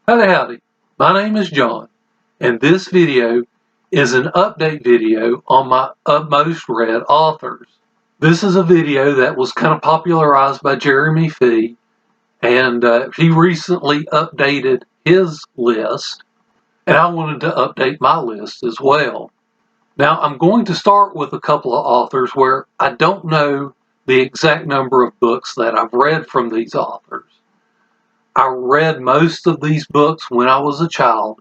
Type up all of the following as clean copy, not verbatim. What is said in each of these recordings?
Howdy howdy, my name is John, and this video is an update video on my most read authors. This is a video that was kind of popularized by Jeremy Fee, and he recently updated his list, and I wanted to update my list as well. Now, I'm going to start with a couple of authors where I don't know the exact number of books that I've read from these authors. I read most of these books when I was a child.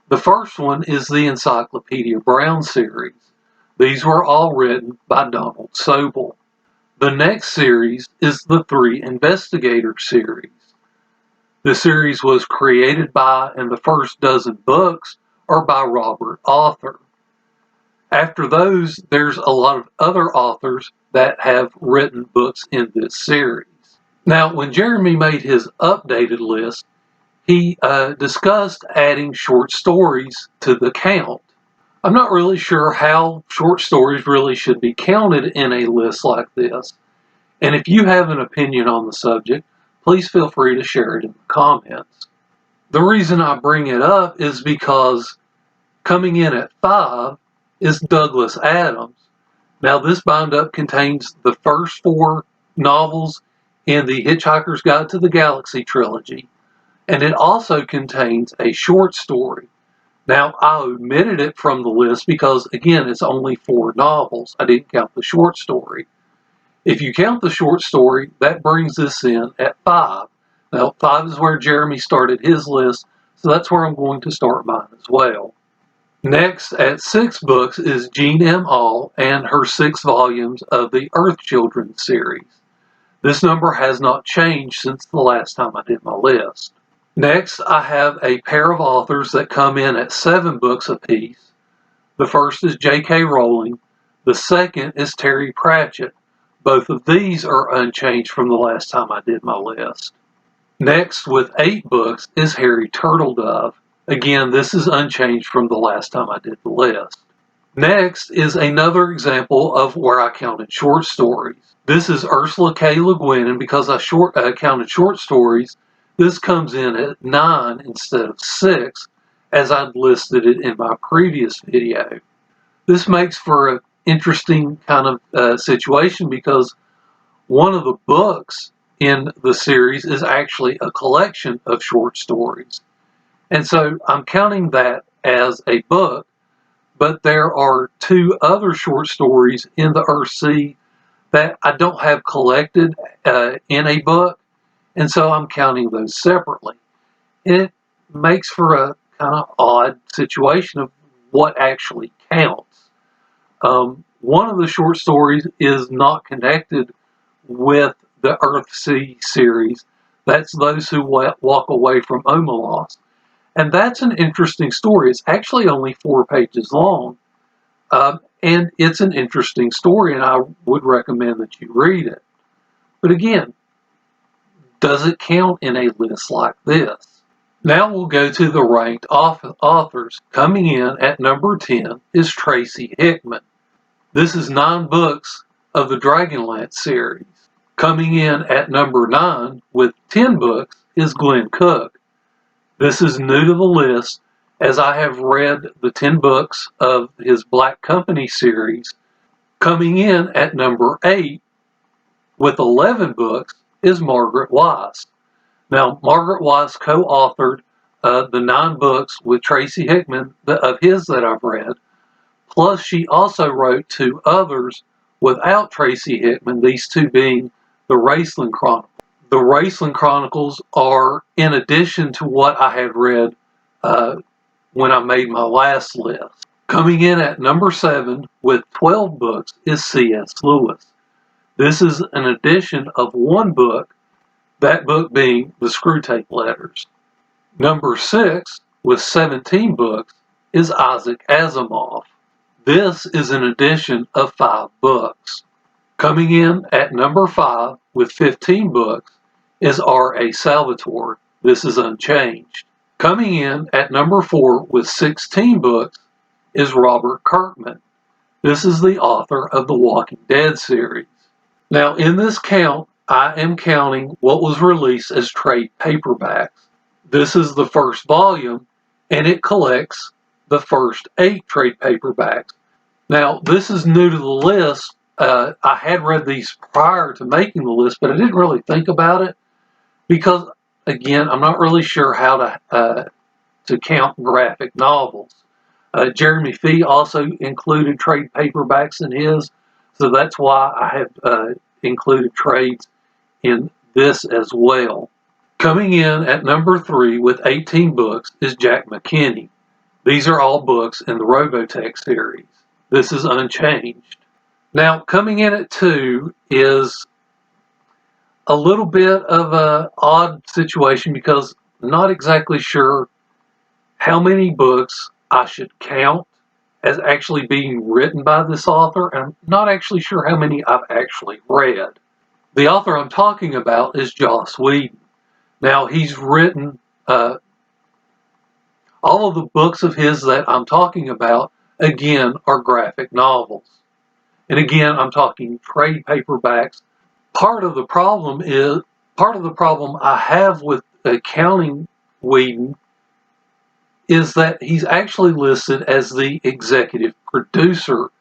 The first one is the Encyclopedia Brown series. These were all written by Donald Sobol. The next series is the 3 Investigator series. The series was created by, and the first dozen books are by Robert Author. After those, there's a lot of other authors that have written books in this series. Now, when Jeremy made his updated list, he discussed adding short stories to the count. I'm not really sure how short stories really should be counted in a list like this. And if you have an opinion on the subject, please feel free to share it in the comments. The reason I bring it up is because coming in at 5 is Douglas Adams. Now, this bind-up contains the first 4 novels in the Hitchhiker's Guide to the Galaxy trilogy, and it also contains a short story. Now, I omitted it from the list because, again, it's only 4 novels. I didn't count the short story. If you count the short story, that brings this in at 5. Now, 5 is where Jeremy started his list, so that's where I'm going to start mine as well. Next, at 6 books, is Jean M. Auel and her 6 volumes of the Earth Children series. This number has not changed since the last time I did my list. Next, I have a pair of authors that come in at 7 books apiece. The first is J.K. Rowling. The second is Terry Pratchett. Both of these are unchanged from the last time I did my list. Next, with 8 books, is Harry Turtledove. Again, this is unchanged from the last time I did the list. Next is another example of where I counted short stories. This is Ursula K Le Guin, and because I counted short stories, this comes in at 9 instead of 6, as I'd listed it in my previous video. This makes for an interesting kind of situation because one of the books in the series is actually a collection of short stories. And so I'm counting that as a book, but there are 2 other short stories in the Earthsea that I don't have collected in a book, and so I'm counting those separately. It makes for a kind of odd situation of what actually counts. One of the short stories is not connected with the Earthsea series. That's Those Who Walk Away from Omelas. And that's an interesting story. It's actually only 4 pages long. And it's an interesting story, and I would recommend that you read it. But again, does it count in a list like this? Now we'll go to the ranked authors. Coming in at number 10 is Tracy Hickman. This is 9 books of the Dragonlance series. Coming in at number 9 with 10 books is Glenn Cook. This is new to the list, as I have read the 10 books of his Black Company series. Coming in at number 8 with 11 books is Margaret Wise. Now, Margaret Wise co-authored the 9 books with Tracy Hickman of his that I've read, plus she also wrote 2 others without Tracy Hickman, these 2 being the Raceland Chronicles. The Raceland Chronicles are in addition to what I had read when I made my last list. Coming in at number 7 with 12 books is C.S. Lewis. This is an addition of 1 book, that book being the Screwtape Letters. Number 6 with 17 books is Isaac Asimov. This is an addition of 5 books. Coming in at number 5 with 15 books is R.A. Salvatore. This is unchanged. Coming in at number 4 with 16 books is Robert Kirkman. This is the author of the Walking Dead series. Now, in this count, I am counting what was released as trade paperbacks. This is the first volume, and it collects the first 8 trade paperbacks. Now, this is new to the list. I had read these prior to making the list, but I didn't really think about it because, again, I'm not really sure how to count graphic novels. Jeremy Fee also included trade paperbacks in his, so that's why I have included trades in this as well. Coming in at number 3 with 18 books is Jack Mckinney. These are all books in the Robotech series. This is Unchanged. Now, coming in at 2 is a little bit of an odd situation because I'm not exactly sure how many books I should count as actually being written by this author, and I'm not actually sure how many I've actually read. The author I'm talking about is Joss Whedon. Now, he's written all of the books of his that I'm talking about, again, are graphic novels. And again, I'm talking trade paperbacks. Part of the problem I have with counting Whedon is that he's actually listed as the executive producer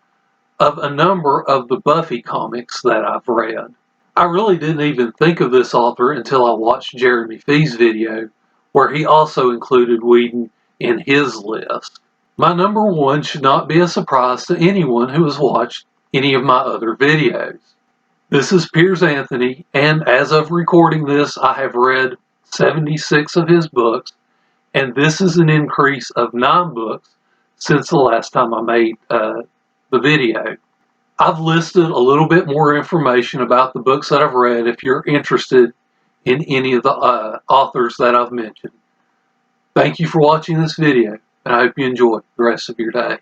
of a number of the Buffy comics that I've read. I really didn't even think of this author until I watched Jeremy Fee's video, where he also included Whedon in his list. My number 1 should not be a surprise to anyone who has watched any of my other videos. This is Piers Anthony, and as of recording this, I have read 76 of his books, and this is an increase of 9 books since the last time I made the video. I've listed a little bit more information about the books that I've read if you're interested in any of the authors that I've mentioned. Thank you for watching this video, and I hope you enjoy the rest of your day.